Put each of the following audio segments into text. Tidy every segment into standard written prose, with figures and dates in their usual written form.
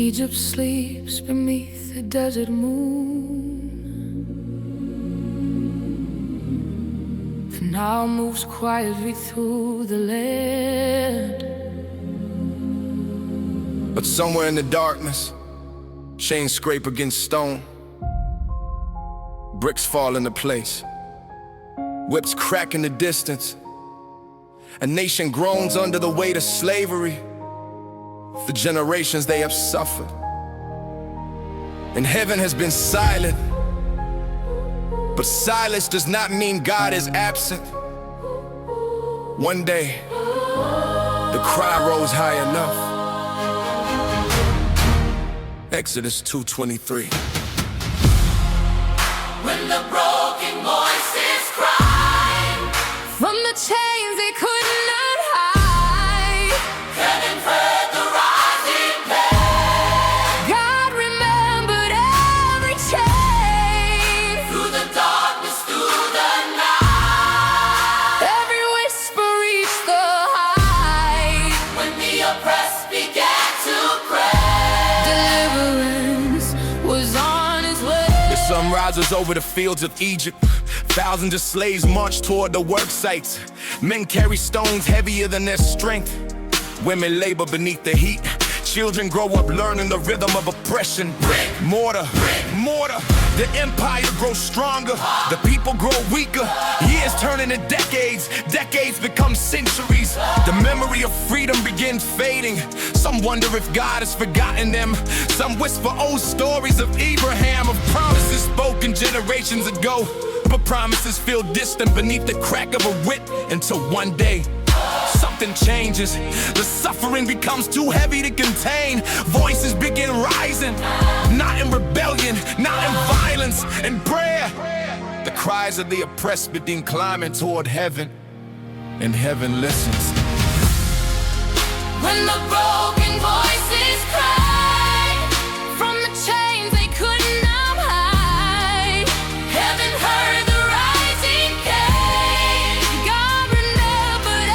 Egypt sleeps beneath the desert moon, for now moves quietly through the land. But somewhere in the darkness, chains scrape against stone, bricks fall into place, whips crack in the distance. A nation groans under the weight of slavery, the generations they have suffered. And heaven has been silent, but silence does not mean God is absent. One day, the cry rose high enough. Exodus 2:23. When the broken voices cry from the chains they could not hide, heaven heard the rising pain. God remembered every chain, through the darkness, through the night. Every whisper reached the height when the oppressed began to pray. Deliverance was on its way. The sun rises over the fields of Egypt. Thousands of slaves march toward the work sites. Men carry stones heavier than their strength. Women labor beneath the heat. Children grow up learning the rhythm of oppression. Mortar, mortar. The empire grows stronger. The people grow weaker. Years turn into decades. Decades become centuries. The memory of freedom begins fading. Some wonder if God has forgotten them. Some whisper old stories of Abraham, of promises spoken generations ago. But promises feel distant beneath the crack of a whip, until one day something changes. The suffering becomes too heavy to contain. Voices begin rising, not in rebellion, not in violence, in prayer. The cries of the oppressed begin climbing toward heaven, and heaven listens. When the broken voices cry from the chains they could not hide, heaven heard the rising pain. God remembered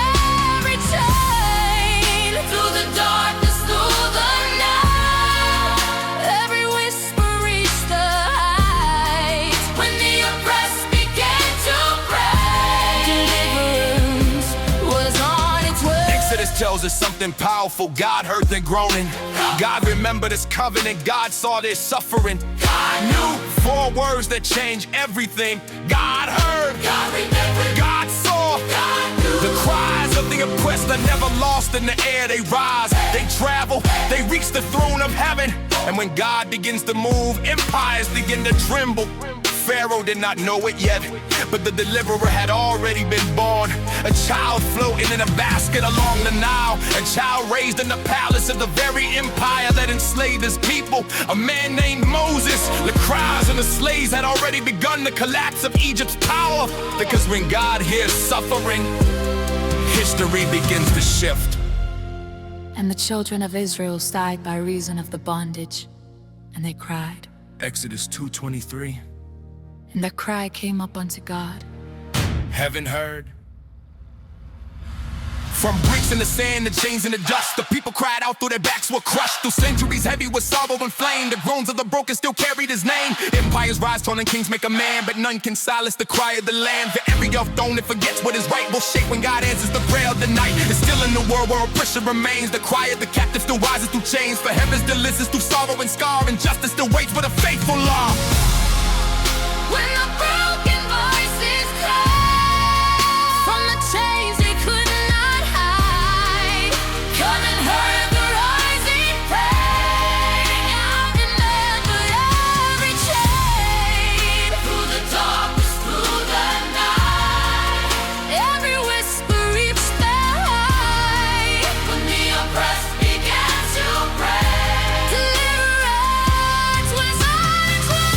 every chain, through the darkness, through the night. Every whisper reached the height when the oppressed began to pray. Deliverance was on its way. Exodus tells us something powerful. God heard their groaning. God remembered his covenant. God saw their suffering. God knew. 4 words that change everything. God heard. God remembered. God saw. God knew. The cries of the oppressed are never lost in the air. They rise, they travel, they reach the throne of heaven. And when God begins to move, empires begin to tremble. Pharaoh did not know it yet, but the deliverer had already been born. A child floating in a basket along the Nile. A child raised in the palace of the very empire that enslaved his people. A man named Moses. The cries and the slaves had already begun the collapse of Egypt's power. Because when God hears suffering, history begins to shift. And the children of Israel sighed by reason of the bondage, and they cried. Exodus 2:23. And the cry came up unto God. Heaven heard. From bricks in the sand to chains in the dust, the people cried out through their backs were crushed. Through centuries heavy with sorrow and flame, the groans of the broken still carried his name. Empires rise, tall and kings make a man, but none can silence the cry of the land. For every throne that forgets what is right will shake when God answers the prayer of the night. It's still in the world where oppression remains. The cry of the captive still rises through chains. For heaven's delivers through sorrow and scar, and justice still waits for the faithful law. When the broken voices cry from the chains they could not hide, come and heard the rising pain. God remembered every chain, through the darkness, through the night. Every whisper reached the height when the oppressed began to pray. Deliverance was on its way.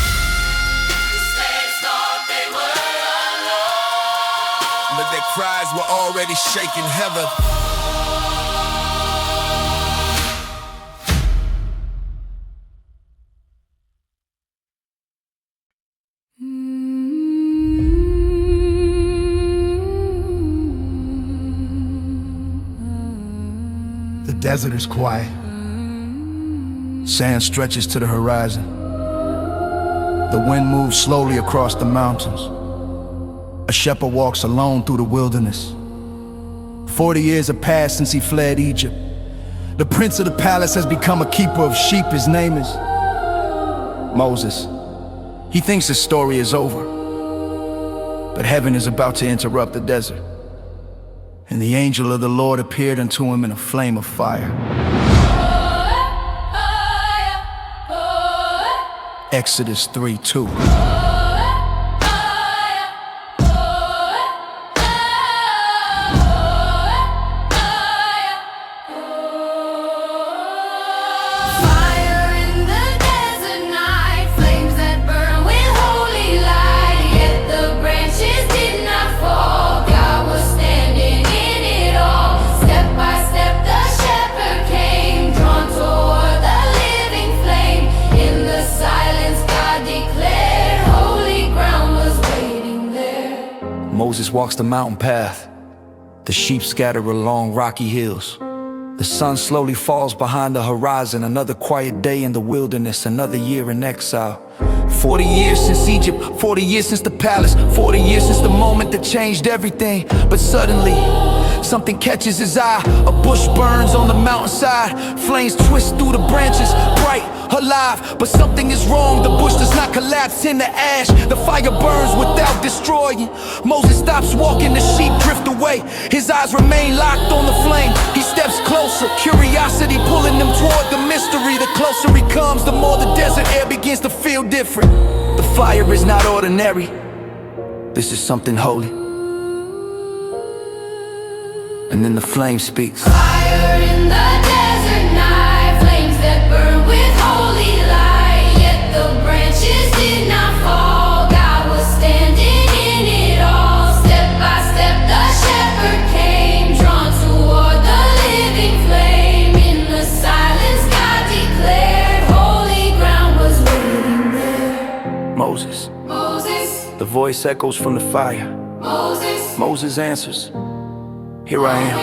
But their cries were already shaking heaven. The desert is quiet. Sand stretches to the horizon. The wind moves slowly across the mountains. A shepherd walks alone through the wilderness. 40 years have passed since he fled Egypt. The prince of the palace has become a keeper of sheep. His name is Moses. He thinks his story is over, but heaven is about to interrupt the desert. And the angel of the Lord appeared unto him in a flame of fire. Exodus 3:2. Moses walks the mountain path. The sheep scatter along rocky hills. The sun slowly falls behind the horizon. Another quiet day in the wilderness, another year in exile. 40 years since Egypt, 40 years since the palace, 40 years since the moment that changed everything. But suddenly, something catches his eye. A bush burns on the mountainside. Flames twist through the branches, bright, alive. But something is wrong, the bush does not collapse into ash. The fire burns without destroying. Moses stops walking, the sheep drift away. His eyes remain locked on the flame. He steps closer, curiosity pulling him toward the mystery. The closer he comes, the more the desert air begins to feel different. The fire is not ordinary. This is something holy. And then the flame speaks. Fire in the desert night, flames that burn with holy light. Yet the branches did not fall, God was standing in it all. Step by step the shepherd came, drawn toward the living flame. In the silence God declared, holy ground was waiting there. Moses. Moses, The voice echoes from the fire. Moses, Moses answers, "Here I am."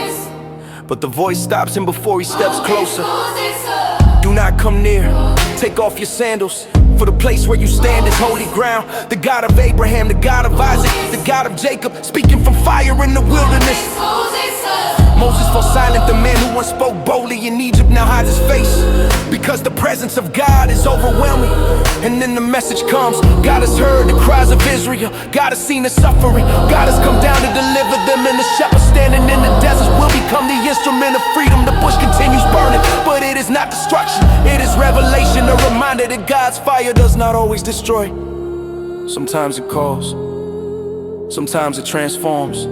But the voice stops him before he steps closer. "Do not come near, take off your sandals, for the place where you stand is holy ground. The God of Abraham, the God of Isaac, the God of Jacob, speaking from fire in the wilderness." Moses falls silent, the man who once spoke boldly in Egypt now hides his face, because the presence of God is overwhelming. And then the message comes, God has heard the cries of Israel, God has seen the suffering, God has come down to deliver them. And the shepherd standing in the desert will become the instrument of freedom. The bush continues burning, but it is not destruction, it is revelation, a reminder that God's fire does not always destroy. Sometimes it calls, sometimes it transforms,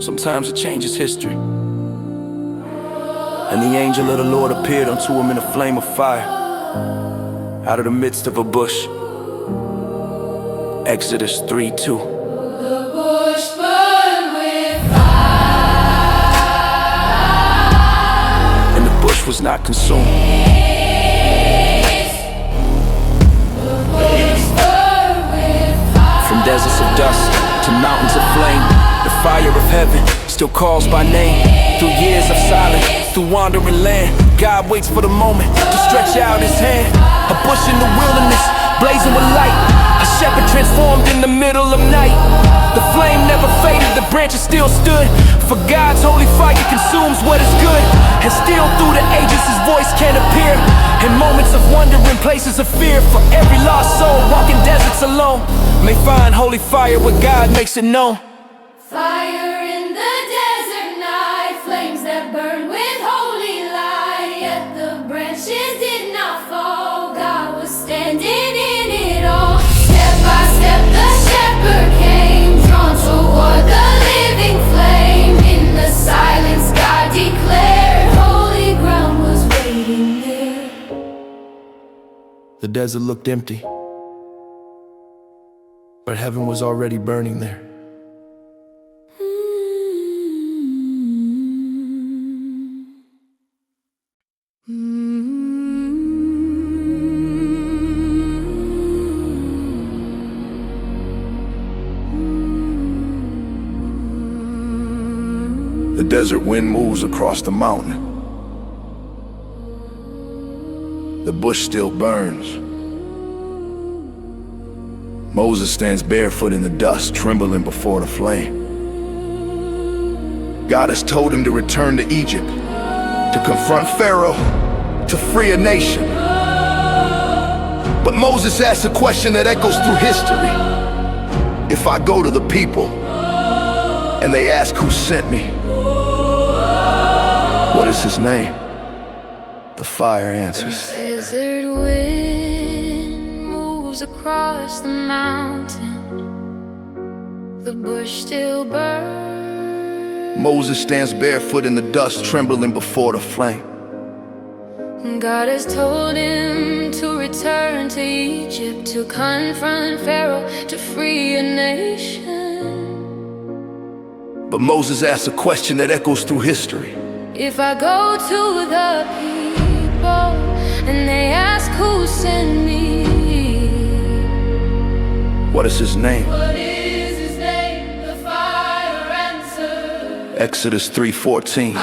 sometimes it changes history. And the angel of the Lord appeared unto him in a flame of fire, out of the midst of a bush. Exodus 3:2. the bush burned with fire. And the bush was not consumed. From deserts of dust to mountains of flame, the fire of heaven still calls by name. Through years of silence, through wandering land, God waits for the moment to stretch out his hand. A bush in the wilderness, blazing with light, a shepherd transformed in the middle of night. The flame never faded, the branches still stood, for God's holy fire consumes what is good. And still through the ages his voice can appear, in moments of wonder, in places of fear. For every lost soul walking deserts alone may find holy fire where God makes it known. Fire in the desert night, flames that burn with holy light. Yet the branches did not fall, God was standing in it all. Step by step the shepherd came, drawn toward the living flame. In the silence God declared, holy ground was waiting there. The desert looked empty, but heaven was already burning there. The desert wind moves across the mountain. The bush still burns. Moses stands barefoot in the dust, trembling before the flame. God has told him to return to Egypt, to confront Pharaoh, to free a nation. But Moses asks a question that echoes through history. If I go to the people and they ask who sent me, what is his name? The fire answers. Desert wind moves across the mountain. The bush still burns. Moses stands barefoot in the dust, trembling before the flame. God has told him to return to Egypt, to confront Pharaoh, to free a nation. But Moses asks a question that echoes through history. If I go to the people and they ask who sent me, what is his name? what is his name? The fire answer. Exodus 3:14.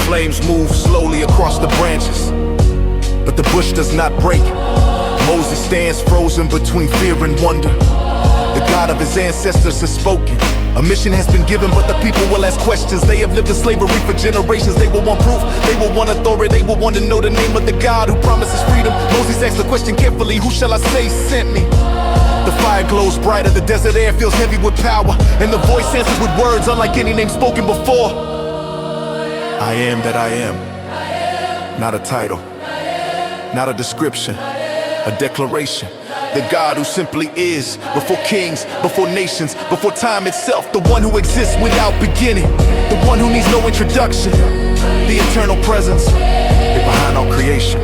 Flames move slowly across the branches, but the bush does not break. Moses stands frozen between fear and wonder. The God of his ancestors has spoken. A mission has been given, but the people will ask questions. They have lived in slavery for generations. They will want proof, they will want authority, they will want to know the name of the God who promises freedom. Moses asks the question carefully, who shall I say sent me? The fire glows brighter, the desert air feels heavy with power, and the voice answers with words unlike any name spoken before. I am that I am. Not a title, not a description, a declaration. The God who simply is, before kings, before nations, before time itself. The one who exists without beginning, the one who needs no introduction. The eternal presence behind all creation.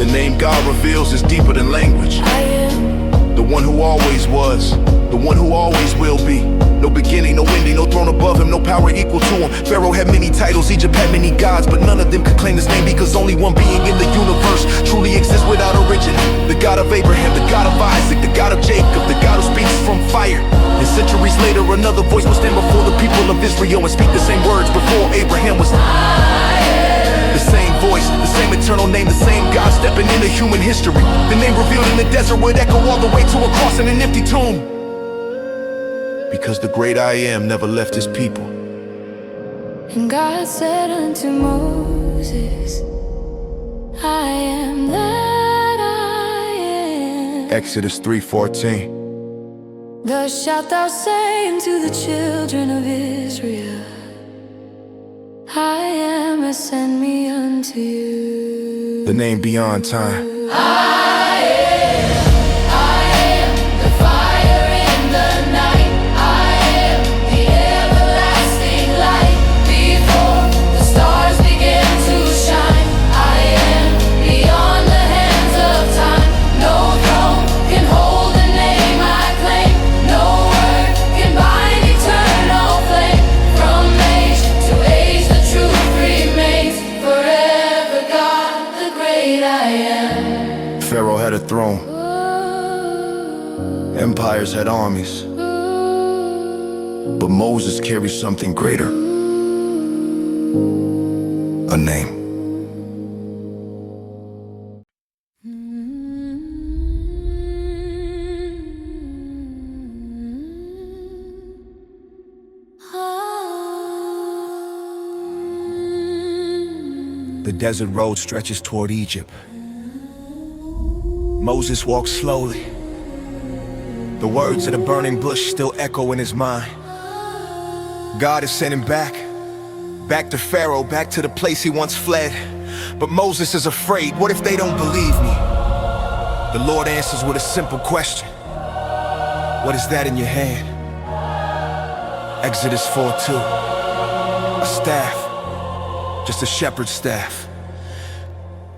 The name God reveals is deeper than language. I am. The one who always was, the one who always will be. No beginning, no ending, no throne above him, no power equal to him. Pharaoh had many titles, Egypt had many gods, but none of them could claim his name because only one being in the universe truly exists without origin. The God of Abraham, the God of Isaac, the God of Jacob, the God who speaks from fire. And centuries later, another voice will stand before the people of Israel and speak the same words before Abraham was. The same voice, the same eternal name, the same God stepping into human history. The name revealed in the desert would echo all the way to a cross and an empty tomb. Because the great I am never left his people. And God said unto Moses, I am that I am. Exodus 3:14. Thus shalt thou say unto the children of Israel, I am has sent me unto you. The name beyond time. I am the fire in the night. I am the everlasting light. Before the stars began to shine, I am beyond the hands of time. No throne can hold the name I claim. No word can bind eternal flame. From age to age the truth remains. Forever God, the great I am. Pharaoh had a throne. Empires had armies. But Moses carries something greater. A name. The desert road stretches toward Egypt. Moses walked slowly. The words of the burning bush still echo in his mind. God is sending back to Pharaoh, back to the place he once fled. But Moses is afraid. What if they don't believe me? The Lord answers with a simple question. What is that in your hand? Exodus 4:2. A staff, just a shepherd's staff.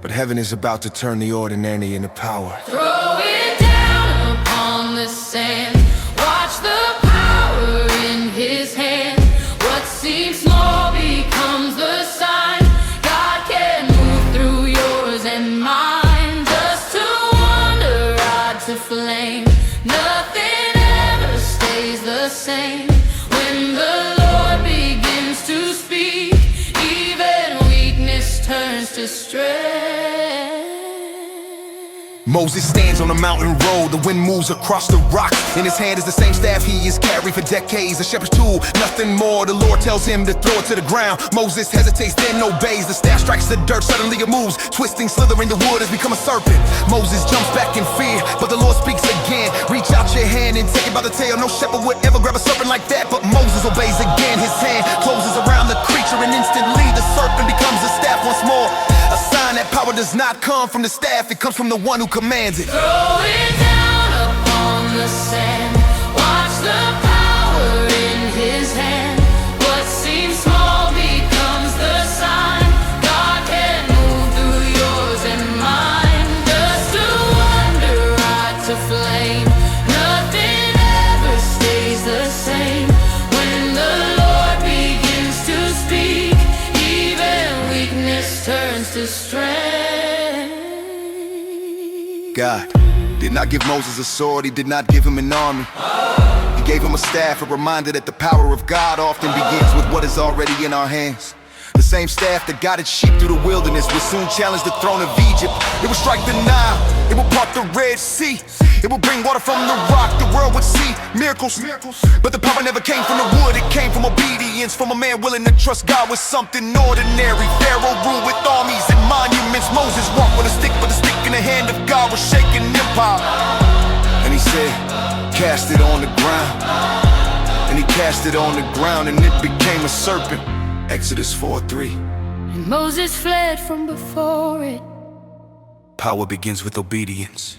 But heaven is about to turn the ordinary into power. Throw it down upon the sand. Watch the power in his hand. What seems small becomes the sign. God can move through yours and mine. Just to wonder, rod to flame. Nothing ever stays the same. When the Lord begins to speak, even weakness turns to strength. Moses stands on a mountain road, the wind moves across the rock. In his hand is the same staff he has carried for decades, a shepherd's tool, nothing more. The Lord tells him to throw it to the ground. Moses hesitates, then obeys. The staff strikes the dirt, suddenly it moves, twisting, slithering, the wood has become a serpent. Moses jumps back in fear, but the Lord speaks again. Reach out your hand and take it by the tail. No shepherd would ever grab a serpent like that, but Moses obeys again. His hand closes around the creature and instantly the serpent becomes a staff once more. A sign that power does not come from the staff, it comes from the one who commands it. Throw it down upon the sand. Watch the power in his hand. What seems small becomes the sign. God can move through yours and mine. Just to wonder, rod to flame. Nothing ever stays the same. When the Lord begins to speak, even weakness turns to strength. God did not give Moses a sword, he did not give him an army. He gave him a staff, a reminder that the power of God often begins with what is already in our hands. The same staff that guided sheep through the wilderness will soon challenge the throne of Egypt. It will strike the Nile, it will part the Red Sea. It will bring water from the rock, the world would see miracles. But the power never came from the wood, it came from obedience, from a man willing to trust God with something ordinary. Pharaoh ruled with armies and monuments. Moses walked with a stick, but the stick in the hand of God was shaking empire. And he said, cast it on the ground. And he cast it on the ground and it became a serpent. Exodus 4:3. And Moses fled from before it. Power begins with obedience.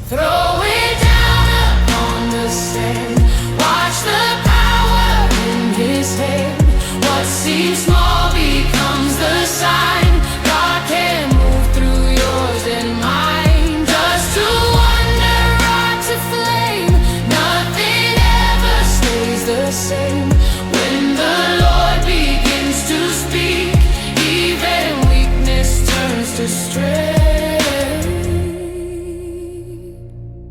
Throw it down upon the sand. Watch the power in his hand. What seems small becomes the sign. God can move through yours and mine. Just to wonder, rod to flame. Nothing ever stays the same. When the Lord begins to speak, even weakness turns to strength.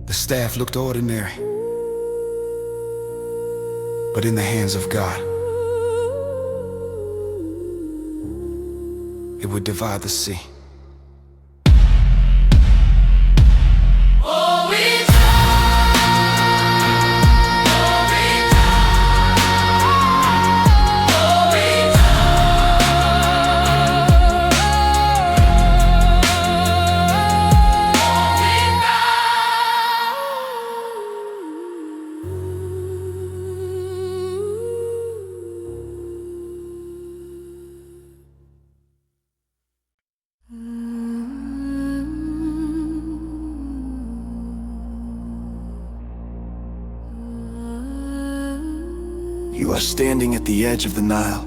The staff looked ordinary, but in the hands of God, it would divide the sea. You are standing at the edge of the Nile.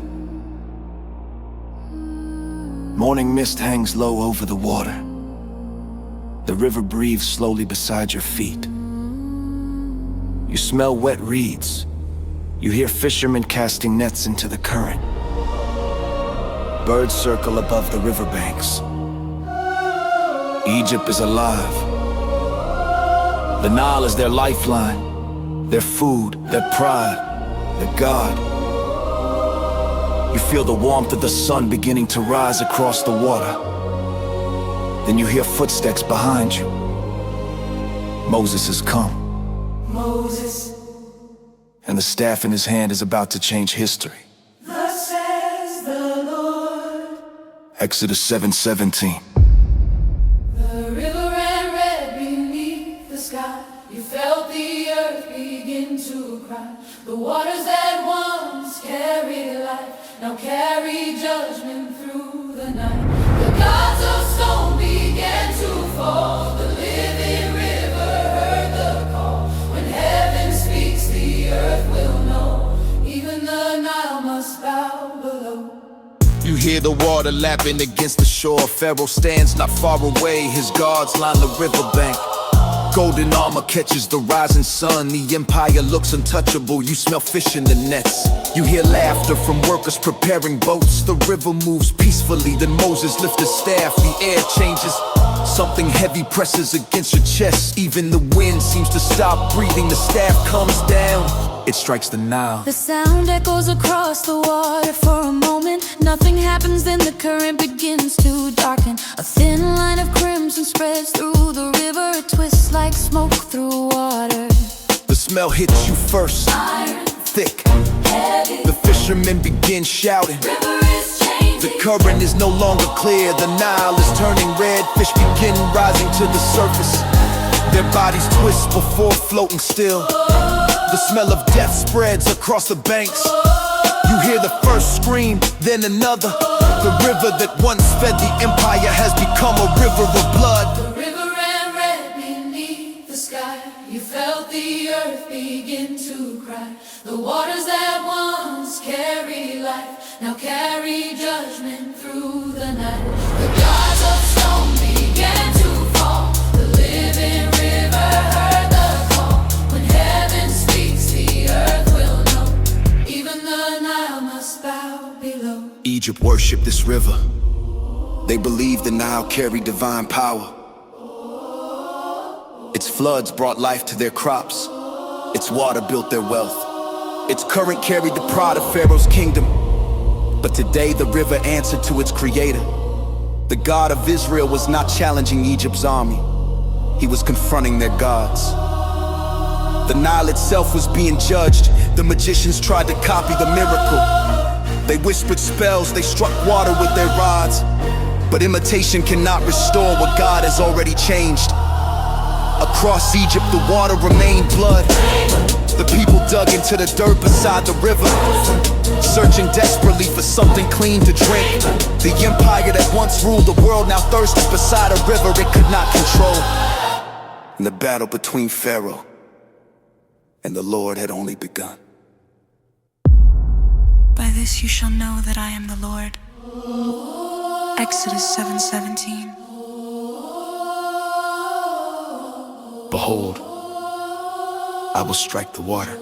Morning mist hangs low over the water. The river breathes slowly beside your feet. You smell wet reeds. You hear fishermen casting nets into the current. Birds circle above the riverbanks. Egypt is alive. The Nile is their lifeline, their food, their pride, their God. You feel the warmth of the sun beginning to rise across the water. Then you hear footsteps behind you. Moses has come. Moses, And the staff in his hand is about to change history. thus says the Lord. Exodus 7:17. The river ran red beneath begin to cry. The waters that once carried life now carry judgment through the night. The gods of stone began to fall. The living river heard the call. When heaven speaks, the earth will know. Even the Nile must bow below. You hear the water lapping against the shore. Pharaoh stands not far away, his guards line the riverbank. Golden armor catches the rising sun. The empire looks untouchable, you smell fish in the nets. You hear laughter from workers preparing boats. The river moves peacefully, then Moses lifts his staff. The air changes, something heavy presses against your chest. Even the wind seems to stop breathing. The staff comes down, it strikes the Nile. The sound echoes across the water for a moment. Nothing happens, then the current begins to darken. A thin line of crimson spreads through the river. It twists like smoke through water. The smell hits you first, Iron, thick, heavy. the fishermen begin shouting. River is changing. The current is no longer clear, the Nile is turning red. Fish begin rising to the surface. Their bodies twist before floating still. The smell of death spreads across the banks. You hear the first scream, then another. The river that once fed the empire has become a river of blood. The river ran red beneath the sky. You felt the earth begin to cry. The waters that once carried life now carry judgment through the night. The gods of stone began to fall. The living river heard the call. When heaven speaks, the earth will know. Even the Nile must bow below. Egypt worshipped this river. They believed the Nile carried divine power. Its floods brought life to their crops. Its water built their wealth. Its current carried the pride of Pharaoh's kingdom. But today the river answered to its creator. The God of Israel was not challenging Egypt's army. He was confronting their gods. The Nile itself was being judged. The magicians tried to copy the miracle. They whispered spells, they struck water with their rods. But imitation cannot restore what God has already changed. Across Egypt, the water remained blood. The people dug into the dirt beside the river, searching desperately for something clean to drink. The empire that once ruled the world now thirsted beside a river it could not control. And the battle between Pharaoh and the Lord had only begun. By this you shall know that I am the Lord. Exodus 7:17. Behold, I will strike the water.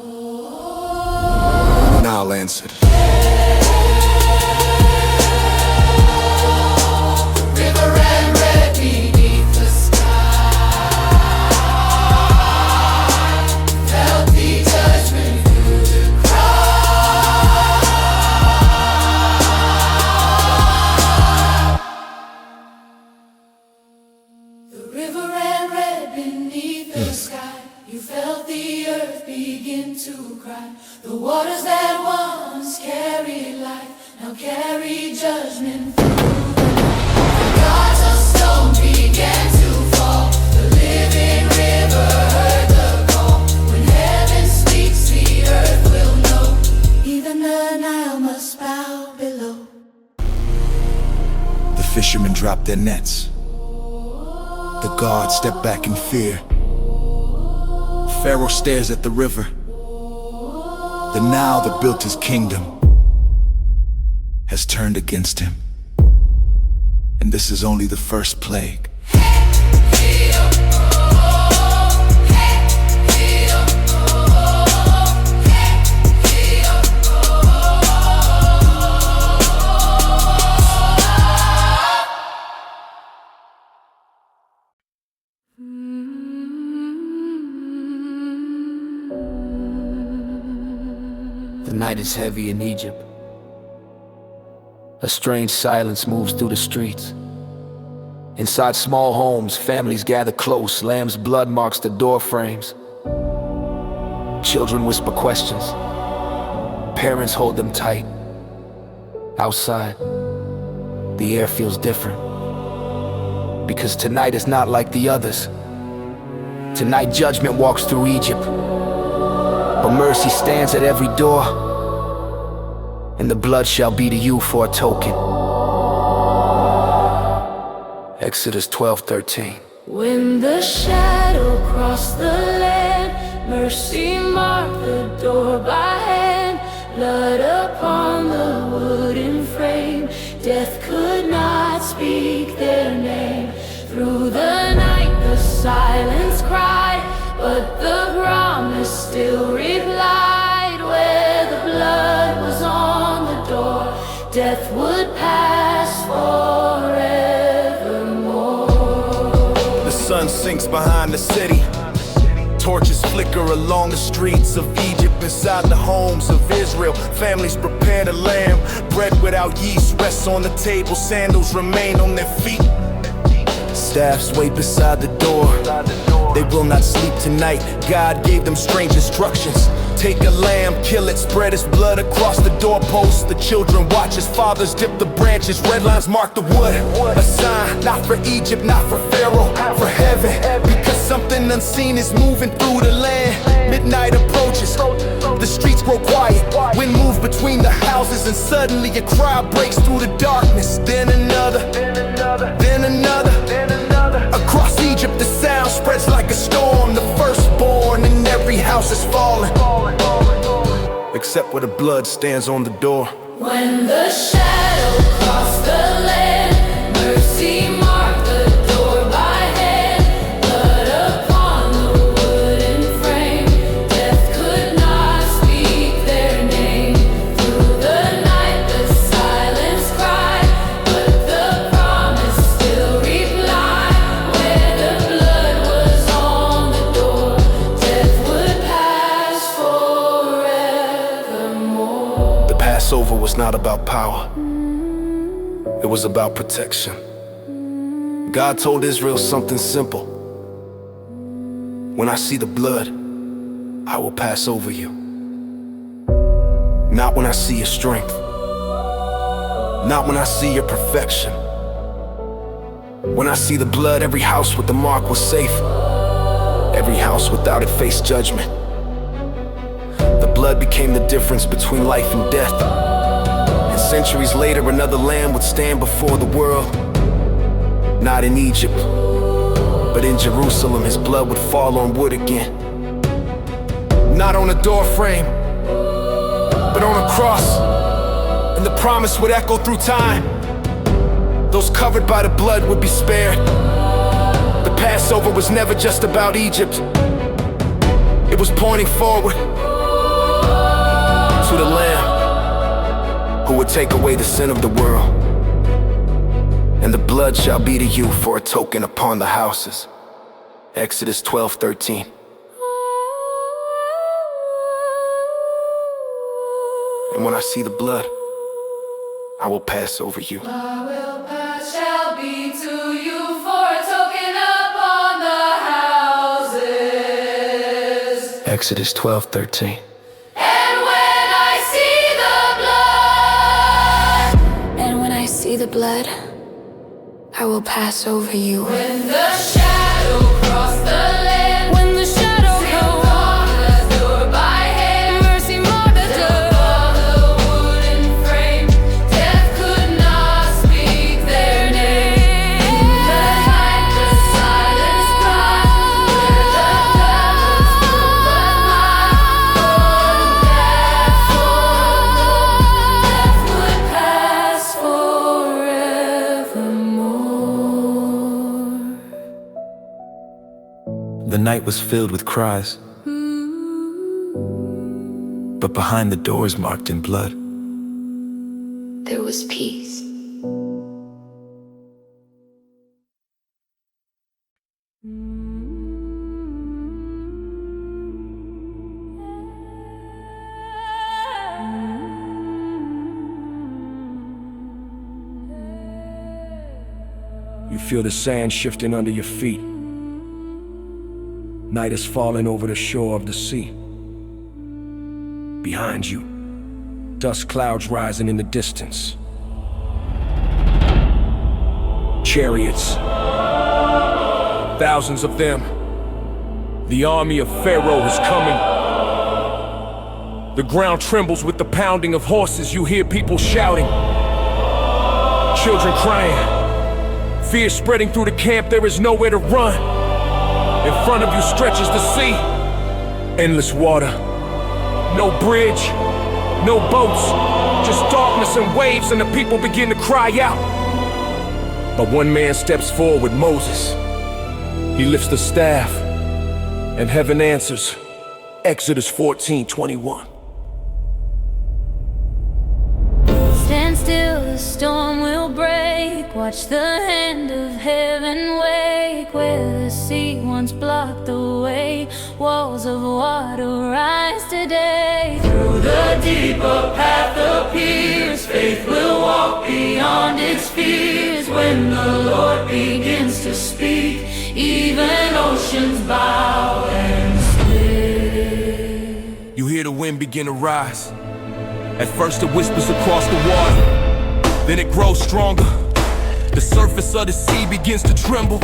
Nile answered. River ran red beneath the sky. Felt the judgment through the cry. The river ran red beneath the sky. You felt the earth begin to cry. The waters that once carried life now carry judgment through the night. The gods of stone began to fall. The living river heard the call. When heaven speaks, the earth will know. Even the Nile must bow below. The fishermen dropped their nets. The guards stepped back in fear. Pharaoh stares at the river. The Nile that built his kingdom has turned against him. And this is only the first plague. The night is heavy in Egypt. A strange silence moves through the streets. Inside small homes, families gather close. Lamb's blood marks the door frames. Children whisper questions. Parents hold them tight. Outside, the air feels different. Because tonight is not like the others. Tonight, judgment walks through Egypt. mercy stands at every door, and the blood shall be to you for a token. Exodus 12:13. When the shadow crossed the land, mercy marked the door by hand. Blood upon the wooden frame, death could not speak their name. Through the night the silence cried, but the promise still replied. Where the blood was on the door, death would pass forevermore. The sun sinks behind the city. Torches flicker along the streets of Egypt. Inside the homes of Israel, families prepare the lamb. Bread without yeast rests on the table. Sandals remain on their feet. Staffs wait beside the door. They will not sleep tonight. God gave them strange instructions. Take a lamb, kill it, spread its blood across the doorpost. The children watch as fathers dip the branches. Red lines mark the wood. A sign, not for Egypt, not for Pharaoh, for heaven. Because something unseen is moving through the land. Midnight approaches, the streets grow quiet. Wind moves between the houses, and suddenly a crowd breaks through the darkness. Then another, then another. Across Egypt the sound spreads like a storm. The firstborn in every house is falling, except where the blood stands on the door. When the shadow crossed the land, mercy marked the door by hand. Blood upon the wooden frame, death could not speak their name. Through the night the silence cried, but the promise still replied. Where the blood was on the door, death would pass forevermore. The Passover was not about power. It was about protection. God told Israel something simple. When I see the blood, I will pass over you. Not when I see your strength. Not when I see your perfection. When I see the blood, every house with the mark was safe. Every house without it faced judgment. The blood became the difference between life and death. And centuries later, another lamb would stand before the world. Not in Egypt, but in Jerusalem, his blood would fall on wood again. Not on a door frame, but on a cross. And the promise would echo through time. Those covered by the blood would be spared. The Passover was never just about Egypt. It was pointing forward to the Lamb who would take away the sin of the world. And the blood shall be to you for a token upon the houses. Exodus 12:13. And when I see the blood, I will pass over you. Shall be to you for a token upon the houses. Exodus 12:13. And when I see the blood, And when I see the blood, I will pass over you. when the shadow crossed the land, when the shadow crossed the door by hand, mercy marked the door upon the wooden frame, death could not speak their name. In the night the silence cried, where the blood was on the line, death would pass forevermore. The night was filled with cries, but behind the doors marked in blood, There was peace. You feel the sand shifting under your feet. Night is falling over the shore of the sea. Behind you, dust clouds rising in the distance. Chariots, thousands of them. The army of Pharaoh is coming. The ground trembles with the pounding of horses. You hear people shouting, children crying. Fear spreading through the camp, there is nowhere to run. In front of you stretches the sea, endless water. No bridge, no boats, just darkness and waves, and the people begin to cry out. But one man steps forward, Moses. He lifts the staff, and heaven answers. Exodus 14:21. Stand still, the storm will break. Watch the hand of heaven wake. Where the sea once blocked the way, walls of water rise today. Through the deeper path appears, faith will walk beyond its fears. When the Lord begins to speak, even oceans bow and split. You hear the wind begin to rise. At first it whispers across the water, then it grows stronger. The surface of the sea begins to tremble.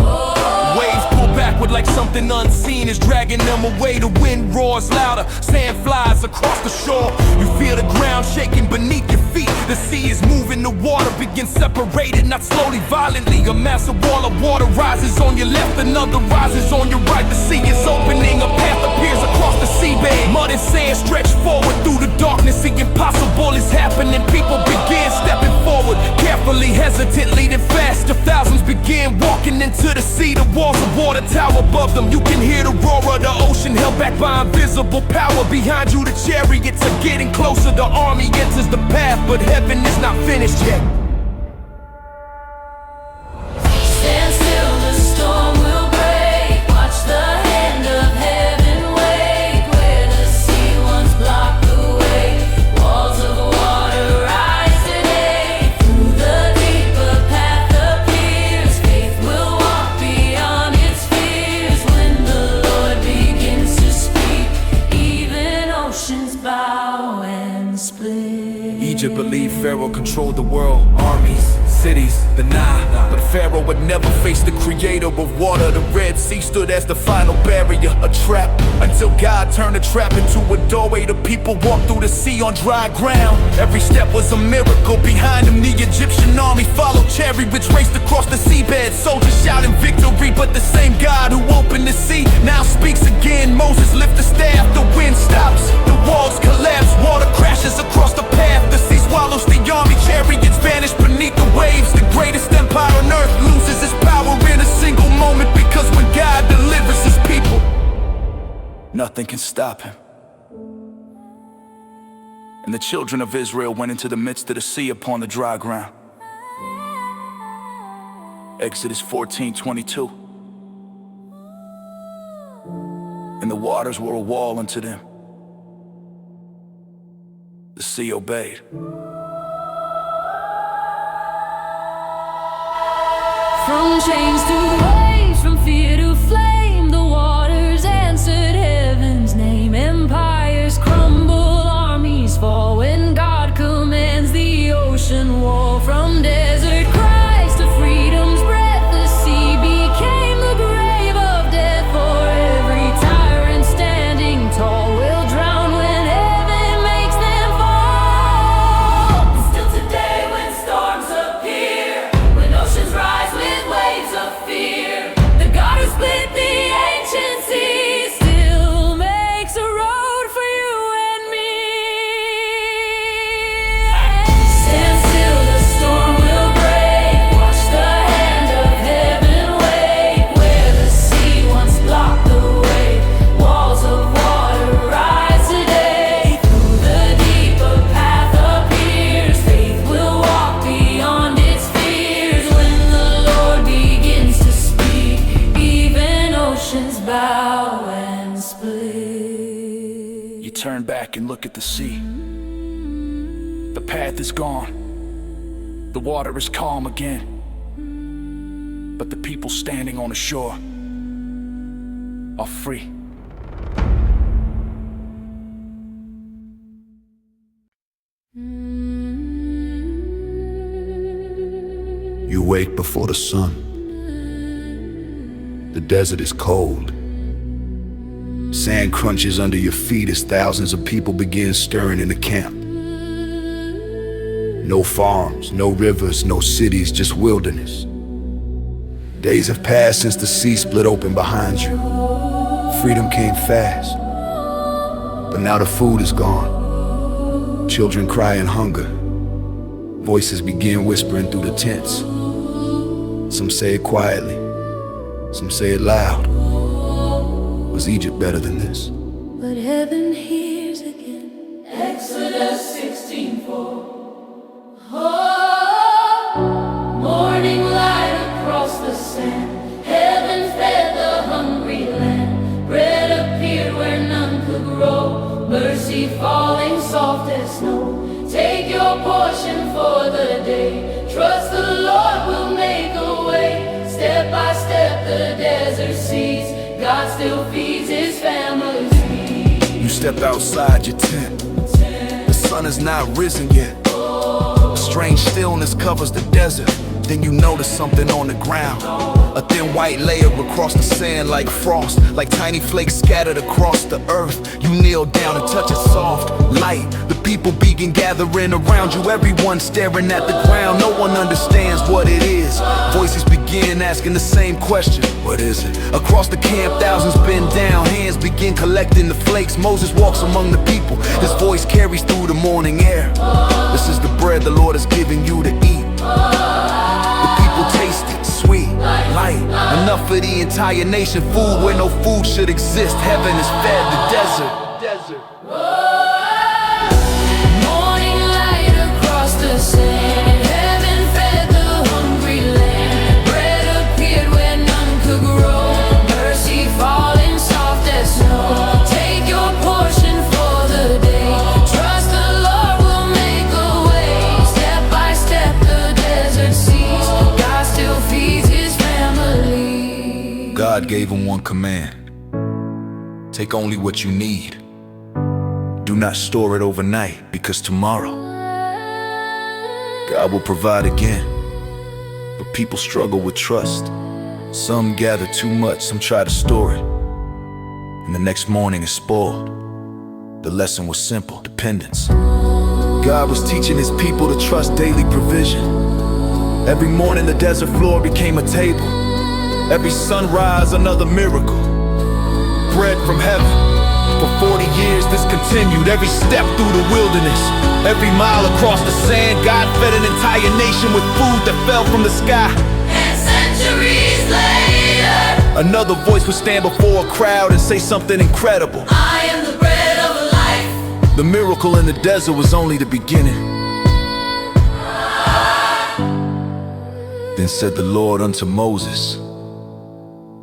Waves pull backward like something unseen is dragging them away. The wind roars louder, sand flies across the shore. You feel the ground shaking beneath your feet. The sea is moving, the water begins separated, not slowly, violently. A massive wall of water rises on your left, another rises on your right. The sea is opening, a path appears across the seabed. Mud and sand stretch forward through the darkness. The impossible is happening, people begin stepping forward, carefully, hesitantly, then faster. Thousands begin walking into the sea. The walls of water tower above them. You can hear the roar of the ocean, held back by invisible power. Behind you the chariots are getting closer. The army enters the path, but heaven is not finished yet. Stand still, the storm will break. Watch the hand of heaven wake. Where the sea once blocked the way, walls of water rise today. Through the deeper path appears, faith will walk beyond its fears. When the Lord begins to speak, even oceans bow and split. Egypt believed Pharaoh controlled the world, armies, cities, the Nile. But Pharaoh would never face the creator of water. The Red Sea stood as the final barrier, a trap, until God turned the trap into a doorway. The people walked through the sea on dry ground. Every step was a miracle. Behind them the Egyptian army followed, chariots raced across the seabed, soldiers shouting victory. But the same God who opened the sea now speaks again. Moses lifts the staff, the wind stops, the walls collapse, water crashes across the path. The sea swallows the army, chariots vanish beneath the waves. The greatest empire on earth loses its power in a single moment, because when God delivers his people, nothing can stop him. And the children of Israel went into the midst of the sea upon the dry ground. Exodus 14:22. And the waters were a wall unto them. The sea obeyed. From chains to waves, from fear to flame, the waters answered heaven's name. Empires crumble, armies fall when God commands the ocean wall. From desert cries to freedom's breath, the sea became the grave of death. For every tyrant standing tall will drown when heaven makes them fall. Still today when storms appear, when oceans rise with waves of fear, the God who split the ancient sea still makes a road for you and me. Stand still, the storm will break. Watch the hand of heaven wake. Where the sea once blocked the way, walls of water rise today. Through the deeper path appears, faith will walk beyond its fears. When the Lord begins to speak, even oceans bow and split. You turn back and look at the sea. The path is gone. The water is calm again. But the people standing on the shore are free. You wake before the sun. The desert is cold. Sand crunches under your feet as thousands of people begin stirring in the camp. No farms, no rivers, no cities, just wilderness. Days have passed since the sea split open behind you. Freedom came fast, but now the food is gone. Children cry in hunger. Voices begin whispering through the tents. Some say it quietly, some say it loud. Was Egypt better than this? But heaven hears again. Exodus 16:4. Oh, morning light across the sand. Heaven fed the hungry land. Bread appeared where none could grow. Mercy falling soft as snow. Take your portion for the day. Trust the Lord will make a way. Step by step the desert sees. God still feeds his family. You step outside your tent. The sun is not risen yet. A strange stillness covers the desert. Then you notice something on the ground. A thin white layer across the sand like frost. Like tiny flakes scattered across the earth. You kneel down and touch it soft, light. The people begin gathering around you. Everyone staring at the ground. No one understands what it is. Voices begin asking the same question. What is it? Across the camp, thousands bend down. Hands begin collecting the flakes. Moses walks among the people. His voice carries through the morning air. This is the bread the Lord has given you to eat. The people taste it, sweet, light, enough for the entire nation. Food where no food should exist. Heaven is fed the desert. Morning light across the sand. Heaven fed the hungry land. Bread appeared where none could grow. Mercy falling soft as snow. Take your portion for the day. Trust the Lord will make a way. Step by step the desert sees. God still feeds his family. God gave him one command. Take only what you need. Do not store it overnight, because tomorrow God will provide again. But people struggle with trust. Some gather too much, some try to store it, and the next morning is spoiled. The lesson was simple: dependence. God was teaching his people to trust daily provision. Every morning the desert floor became a table. Every sunrise another miracle. Bread from heaven. For 40 years this continued. Every step through the wilderness, every mile across the sand, God fed an entire nation with food that fell from the sky. And centuries later, Another voice would stand before a crowd and say something incredible. I am the bread of life. The miracle in the desert was only the beginning. Then said the Lord unto Moses,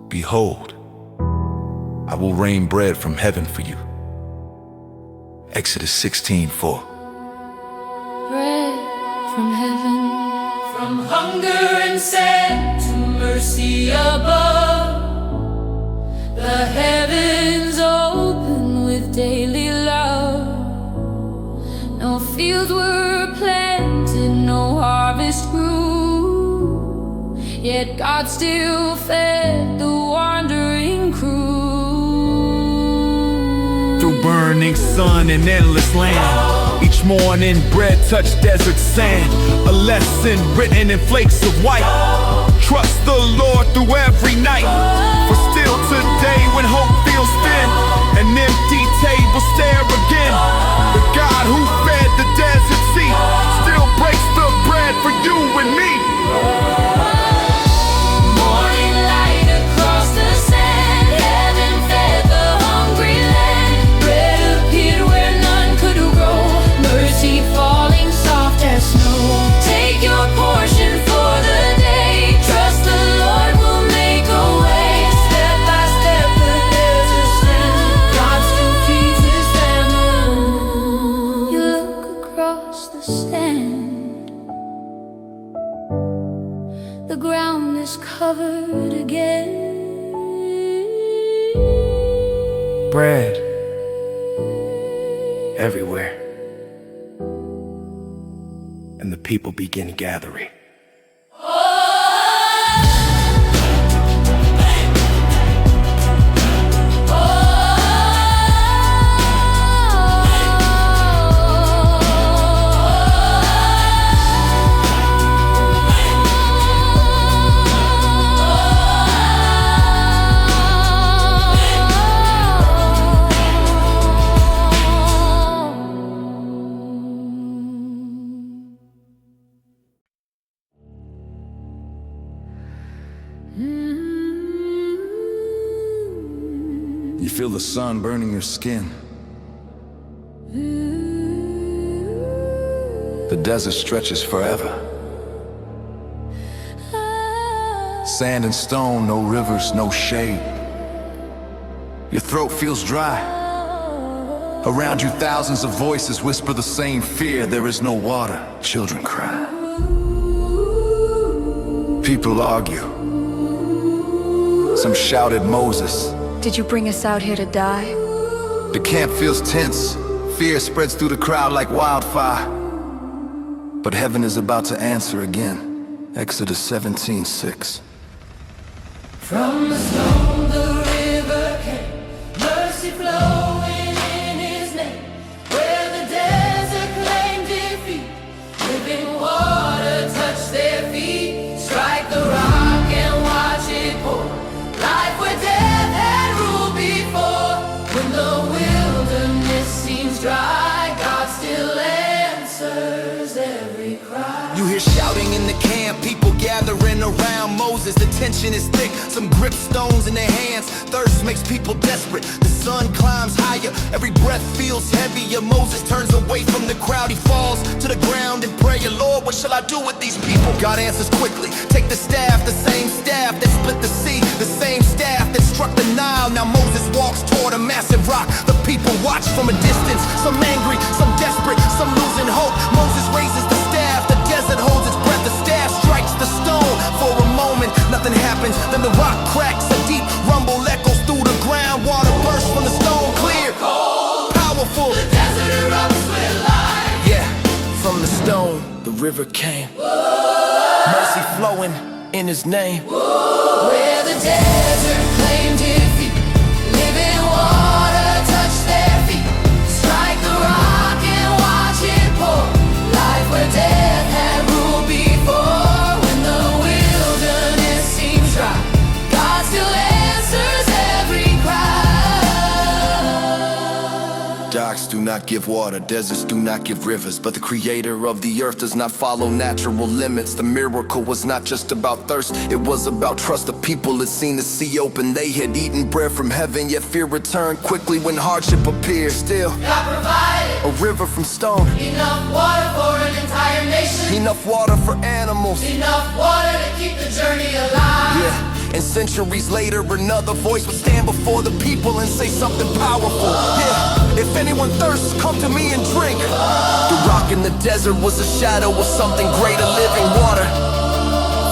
Behold, I will rain bread from heaven for you. Exodus 16:4. Bread from heaven, from hunger and sand to mercy above. The heavens open with daily love. No fields were planted, no harvest grew. Yet God still fed the wandering crew. Through burning sun and endless land, each morning bread touched desert sand. A lesson written in flakes of white. Trust the Lord through every night. For still today when hope feels thin, an empty table stare again. The God who fed the desert sea still breaks the bread for you and me. Morning light across the sand. Heaven fed the hungry land. Bread appeared where none could grow. Mercy falling soft as snow. Take your portion for the day. Trust the Lord will make a way. Step by step the desert sand. God still feeds his family. You look across the sand. The ground is covered again. Bread everywhere, and the people begin gathering. You feel the sun burning your skin. The desert stretches forever. Sand and stone, no rivers, no shade. Your throat feels dry. Around you thousands of voices whisper the same fear. There is no water. Children cry. People argue. Some shouted Moses. Did you bring us out here to die? The camp feels tense. Fear spreads through the crowd like wildfire. But heaven is about to answer again. Exodus 17:6. From the stone the river came, mercy flowing in his name. Where the desert claimed defeat, living water touched their feet. Strike the rock and watch it pour. Life where death had ruled before. When the wilderness seems dry, God still answers every cry. You hear shouting in the camp, people gathering around Moses. The tension is thick, some grip stones in their hands. Thirst makes people desperate. The sun climbs higher, every breath feels heavier. Moses turns away from the crowd, he falls to the ground in prayer. Lord, what shall I do with these people? God answers quickly, take the staff, the same staff that split the sea, the same staff that struck the Nile. Now Moses walks toward a massive rock. The people watch from a distance, some angry, some desperate, some losing hope. Moses raises the staff, the desert holds its breath. The staff strikes the stone. For a moment, nothing happens. Then the rock cracks, a deep rumble echoes through the ground. Water bursts from the stone, clear, powerful. The desert erupts with life. Yeah, from the stone, the river came. Mercy flowing in his name. Where the desert claimed defeat, living water touched their feet. Strike the rock and watch it pour. Life where death had ruled before. When the wilderness seems dry, God still answers every cry. Docks do not give water, deserts do not give rivers. But the creator of the earth does not follow natural limits. The miracle was not just about thirst, it was about trust. The people had seen the sea open, they had eaten bread from heaven. Yet fear returned quickly when hardship appeared. Still, God provided a river from stone, enough water for an entire nation. enough water for animals. Enough water to keep the journey alive. Yeah, and centuries later another voice would stand before the people and say something powerful. Yeah, if anyone thirsts, come to me and drink. The rock in the desert was a shadow of something greater, living water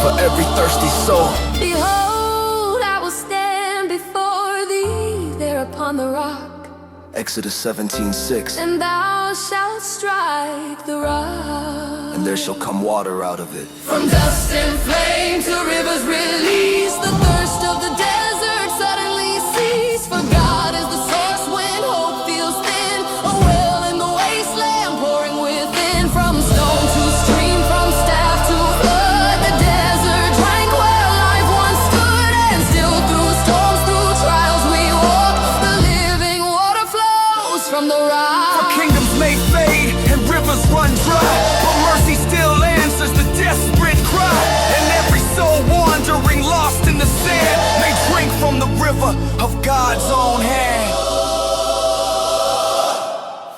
for every thirsty soul. Behold, I will stand before thee there upon the rock, Exodus 17:6. and thou shalt strike the rock. And there shall come water out of it. From dust and flame to rivers release, the thirst of the desert suddenly cease. For God is the source when hope feels thin, a well in the wasteland pouring within. From stone to stream, from staff to flood, the desert drank where life once stood. And still through storms, through trials we walk, the living water flows from the rock. For kingdoms may fade and rivers run dry, but mercy still answers the desperate cry. And every soul wandering, lost in the sand, may drink from the river of God's own hand.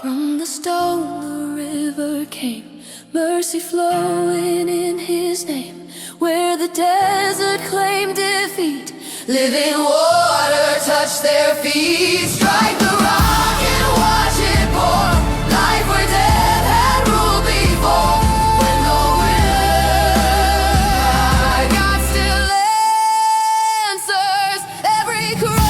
From the stone the river came, mercy flowing in his name. Where the desert claimed defeat, Living water touched their feet. Strike the rock and watch it pour. Life where death had ruled before. When the will, God still answers every cry.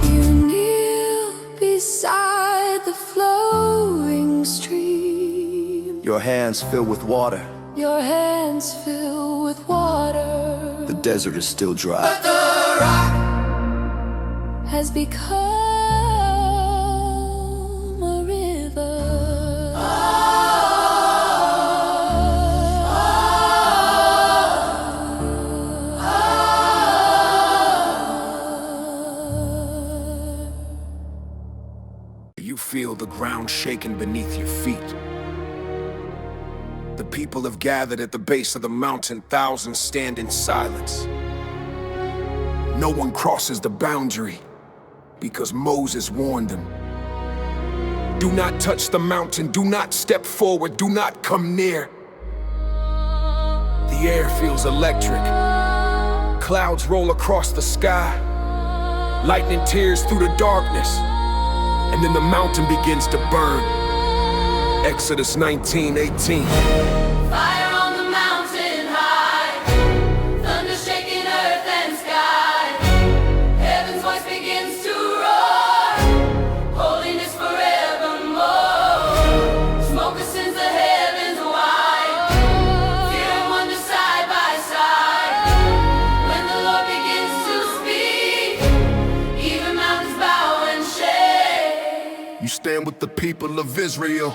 you kneel beside the flowing stream. Your hands filled with water, Your hands fill with water, the desert is still dry. The rock has become a river. You feel the ground shaking beneath your feet. The people have gathered at the base of the mountain. Thousands stand in silence. No one crosses the boundary because Moses warned them. Do not touch the mountain, do not step forward, do not come near. The air feels electric. Clouds roll across the sky. Lightning tears through the darkness. And then the mountain begins to burn. Exodus 19:18. Fire on the mountain high, thunder shaking earth and sky. Heaven's voice begins to roar, holiness forevermore. Smoke ascends the heavens wide, fear and wonder side by side. When the Lord begins to speak, even mountains bow and shake. You stand with the people of Israel.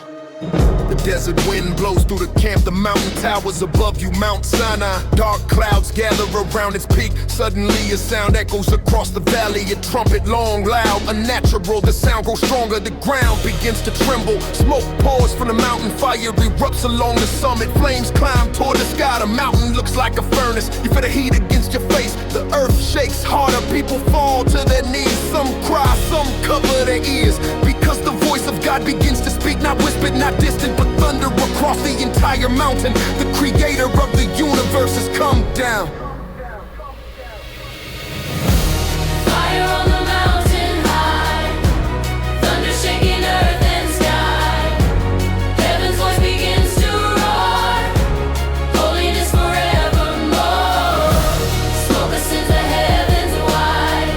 The desert wind blows through the camp. The mountain towers above you, Mount Sinai. Dark clouds gather around its peak. Suddenly a sound echoes across the valley. A trumpet long, loud, unnatural. The sound grows stronger, the ground begins to tremble. Smoke pours from the mountain, fire erupts along the summit. Flames climb toward the sky. The mountain looks like a furnace. You feel the heat against your face. The earth shakes harder, people fall to their knees. Some cry, some cover their ears, because the voice of God begins to speak. Not whispered, not distant, but thunder across the entire mountain. The creator of the universe has come down. Fire on the mountain high, thunder shaking earth and sky. Heaven's voice begins to roar, holiness forevermore. Smoke ascends the heavens wide,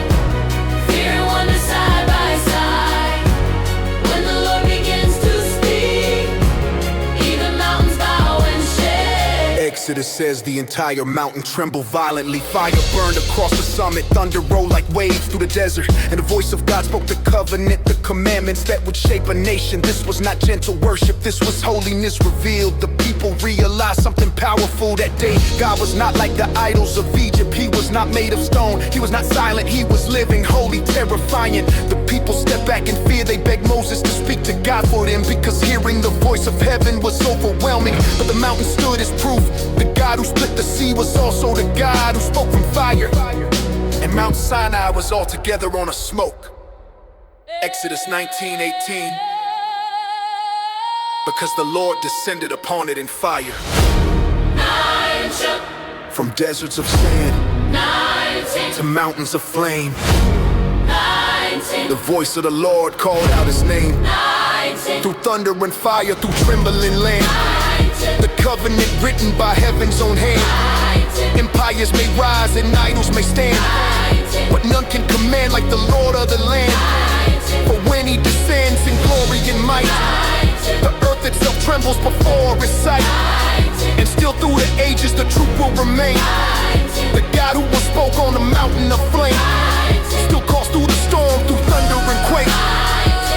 fear and wonder side by side. When the Lord begins to speak, even mountains bow and shake. Exodus says the entire mountain trembled violently. Fire burned across the summit, thunder rolled like waves through the desert. And the voice of God spoke the covenant, the commandments that would shape a nation. This was not gentle worship, this was holiness revealed. The people realized something powerful that day. God was not like the idols of Egypt. He was not made of stone, he was not silent, he was living, holy, terrifying. The people stepped back in fear, they begged Moses to speak to God for them, because hearing the voice of heaven was overwhelming. But the mountain stood as proof. The God who split the sea was also the God who spoke from fire. And Mount Sinai was altogether on a smoke. Exodus 19:18. Because the Lord descended upon it in fire. 9 From deserts of sand 19 to mountains of flame, 19 the voice of the Lord called out his name. 19 Through thunder and fire, through trembling land. 19 The covenant written by heaven's own hand. 19 Empires may rise and idols may stand, 19 but none can command like the Lord of the land. 19 For when he descends in glory and might, 19 the earth itself trembles before his sight. 19 And still through the ages the truth will remain. 19 The God who was spoke on the mountain of flame 19 still calls through the storm, through thunder and quake.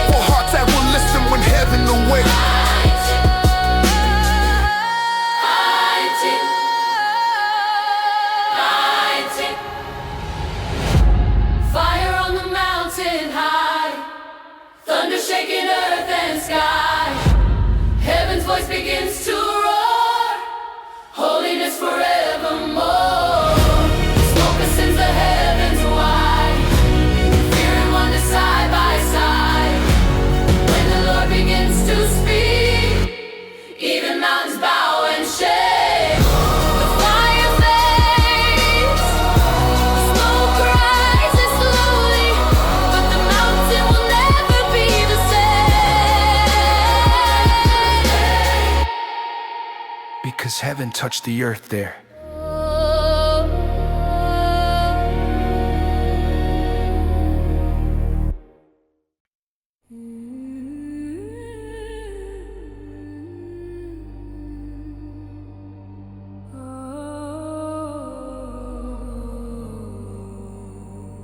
For hearts that will listen when heaven awakes. Fire on the mountain high, thunder shaking earth and sky. Heaven's voice begins to roar, holiness forevermore. Smoke ascends the heavens wide, fear and wonder side by side. When the Lord begins to speak, even mountains bow and shake. The fire fades, smoke rises slowly, but the mountain will never be the same. Because heaven touched the earth there.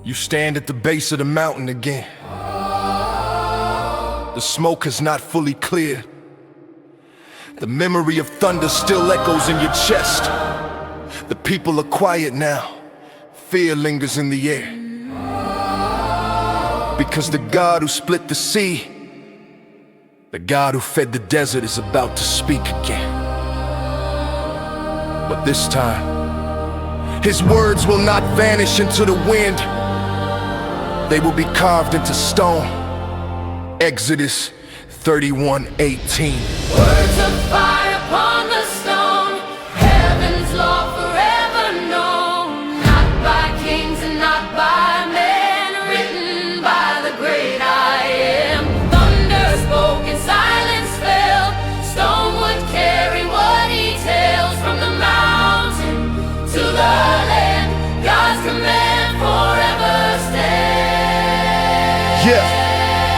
You stand at the base of the mountain again. The smoke has not fully cleared. The memory of thunder still echoes in your chest. The people are quiet now. Fear lingers in the air. Because the God who split the sea The God who fed the desert is about to speak again. But this time, his words will not vanish into the wind. They will be carved into stone. Exodus 31:18. Words of fire upon the stone, heaven's law forever known. Not by kings and not by men, written by the great I am. Thunder spoke and silence fell, stone would carry what he tells. From the mountain to the land, God's command forever stands. Yeah.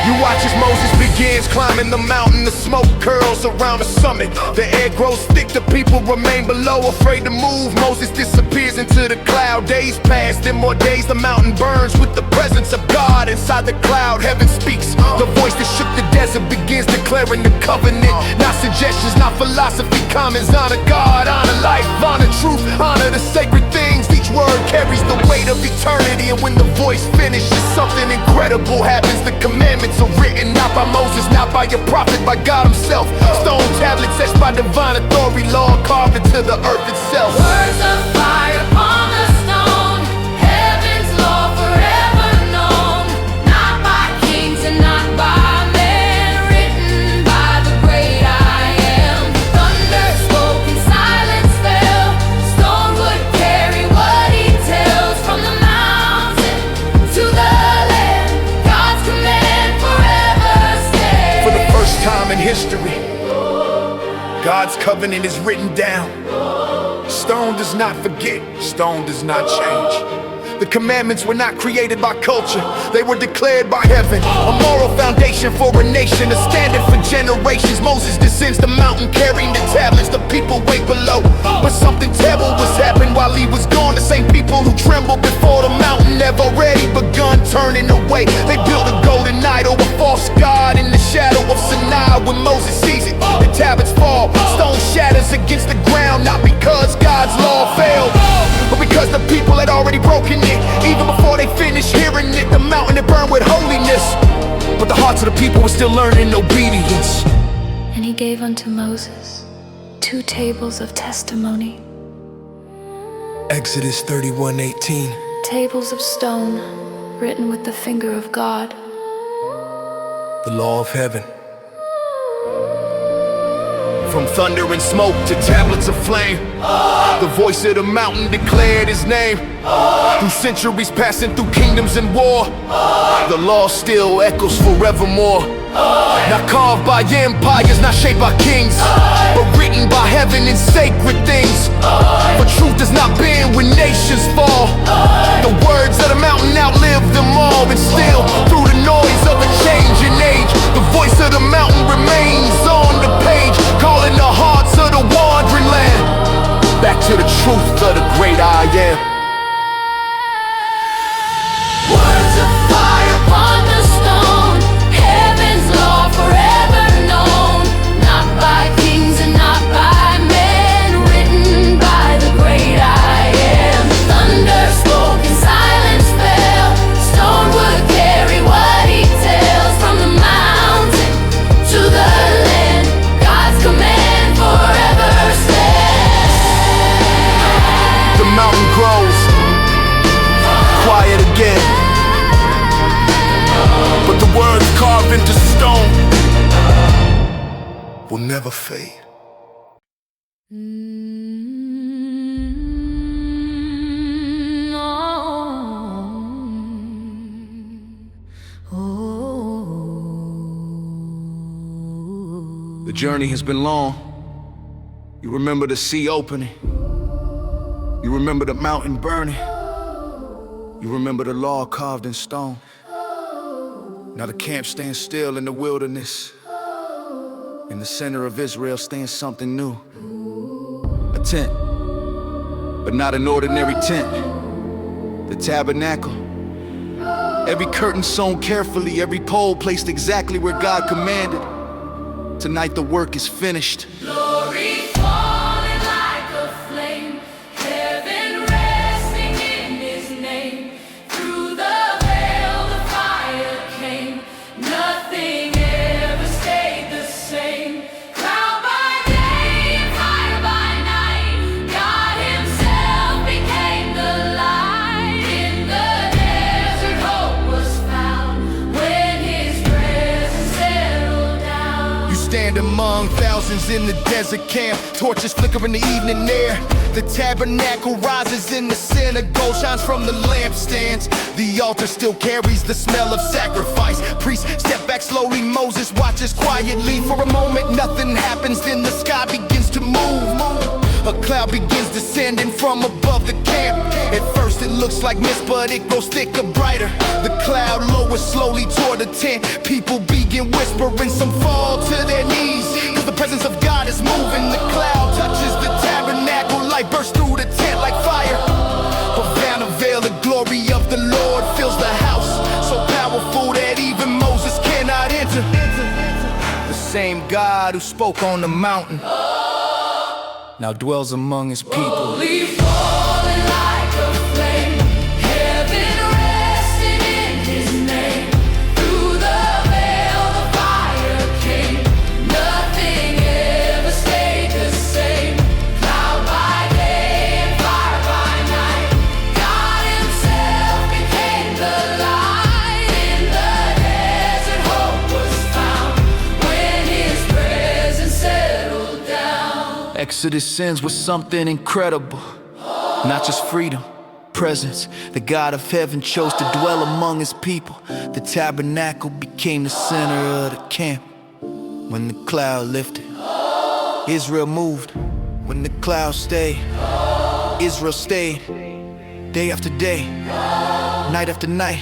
You watch as Moses begins climbing the mountain. The smoke curls around the summit. The air grows thick, the people remain below, afraid to move. Moses disappears into the cloud. Days pass, then more days the mountain burns with the presence of God. Inside the cloud, heaven speaks. The voice that shook the desert begins declaring the covenant. Not suggestions, not philosophy, comments. Honor God, honor life, honor truth, honor the sacred things. Each word carries the weight of eternity. And when the voice finishes, something incredible happens. The commandments are written not by Moses, not by your prophet, by God himself. Stone tablets etched by divine authority, law carved into the earth itself. Words of fire upon the stone, heaven's law forever known. Not by kings and not by men, written by the great I am. Thunder spoke and silence fell, stone would carry what he tells. From the mountain to the land, God's command forever stands. For the first time in history, God's covenant is written down. Stone does not forget, stone does not change. The commandments were not created by culture, they were declared by heaven. A moral foundation for a nation, a standard for generations. Moses descends the mountain carrying the tablets, the people wait below. But something terrible was happening while he was gone. The same people who trembled before the mountain have already begun turning away. They built a golden idol, a false god in the shadow of Sinai. When Moses sees it, the tablets fall, stone shatters against the ground. Not because God's law failed, but because the people had already broken it. Even before they finished hearing it, the mountain had burned with holiness. But the hearts of the people were still learning obedience. And he gave unto Moses 2 tables of testimony, Exodus 31:18. tables of stone written with the finger of God. The law of heaven. From thunder and smoke to tablets of flame, the voice of the mountain declared his name. Through centuries passing through kingdoms and war, the law still echoes forevermore. Not carved by empires, not shaped by kings, but written by heaven in sacred things. For truth does not bend when nations fall. The words of the mountain outlive them all. And still, through the noise of a changing age, the voice of the mountain remains on the page, calling the hearts of the wandering land back to the truth of the great I am. Words of fire upon the stone, heaven's law forever known. Not by kings and not by men, written by the great I am. Thunder spoke and silence fell, stone would carry what he tells. From the mountain to the land, God's command forever stands. The mountain grows, quiet again, but the words carved into stone will never fade. The journey has been long. You remember the sea opening. You remember the mountain burning. You remember the law carved in stone. Now the camp stands still in the wilderness. In the center of Israel stands something new. A tent, but not an ordinary tent. The tabernacle. Every curtain sewn carefully, every pole placed exactly where God commanded. Tonight the work is finished. Glory falling like a flame, heaven resting in his name. Through the veil the fire came, nothing ever stayed the stand among thousands in the desert camp. Torches flicker in the evening air. The tabernacle rises in the center. Gold shines from the lampstands. The altar still carries the smell of sacrifice. Priests step back slowly. Moses watches quietly. For a moment, nothing happens. Then the sky begins to move. A cloud begins descending from above the camp. At first it looks like mist, but it grows thicker, brighter. The cloud lowers slowly toward the tent. People begin whispering, some fall to their knees, cause the presence of God is moving. The cloud touches the tabernacle, light bursts through the tent like fire. Around the veil, the glory of the Lord fills the house, so powerful that even Moses cannot enter. The same God who spoke on the mountain now dwells among his people. Holy, falling like a flame, heaven resting in his name. Through the veil the fire came, nothing ever stayed the same. Cloud by day and fire by night, God himself became the light. In the desert hope was found, when his presence settled down. Exodus ends with something incredible. Not just freedom, presence. The God of heaven chose to dwell among his people. The tabernacle became the center of the camp. When the cloud lifted, Israel moved. When the cloud stayed, Israel stayed. Day after day, night after night,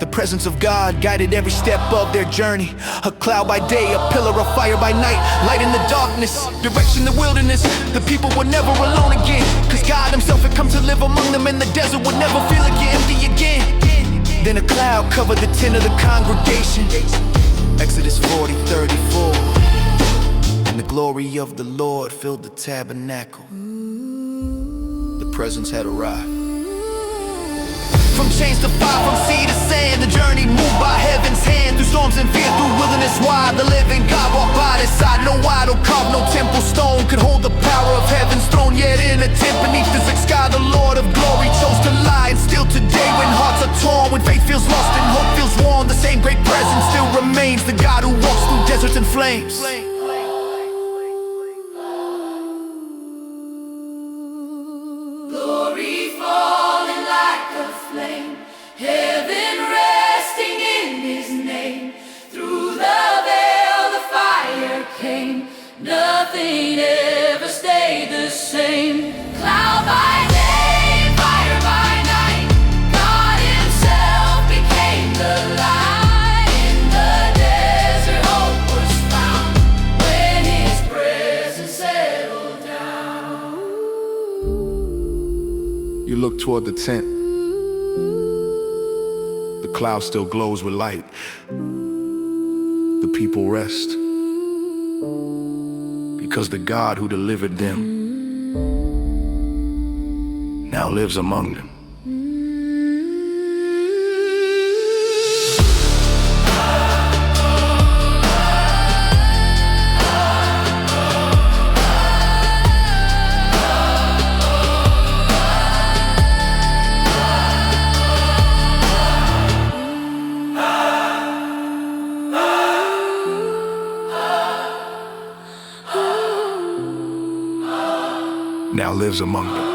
the presence of God guided every step of their journey. A cloud by day, a pillar of fire by night, light in the darkness, direction the wilderness. The people were never alone again, cause God himself had come to live among them, and the desert would never feel empty again. Then a cloud covered the tent of the congregation. Exodus 40:34. And the glory of the Lord filled the tabernacle. The presence had arrived. From chains to fire, from sea to sand, the journey moved by heaven's hand. Through storms and fear, through wilderness wide, the living God walked by his side. No idol carved, no temple stone could hold the power of heaven's throne. Yet in a tent beneath the sick sky, the Lord of glory chose to lie. And still today, when hearts are torn, when faith feels lost and hope feels worn, the same great presence still remains. The God who walks through deserts and flames. Glory falling like a flame, heaven resting in his name. Through the veil the fire came, nothing ever stayed the same. Cloud by day, fire by night, God himself became the light. In the desert hope was found, when his presence settled down. You look toward the tent. The cloud still glows with light. The people rest, because the God who delivered them now lives among them. Now lives among them.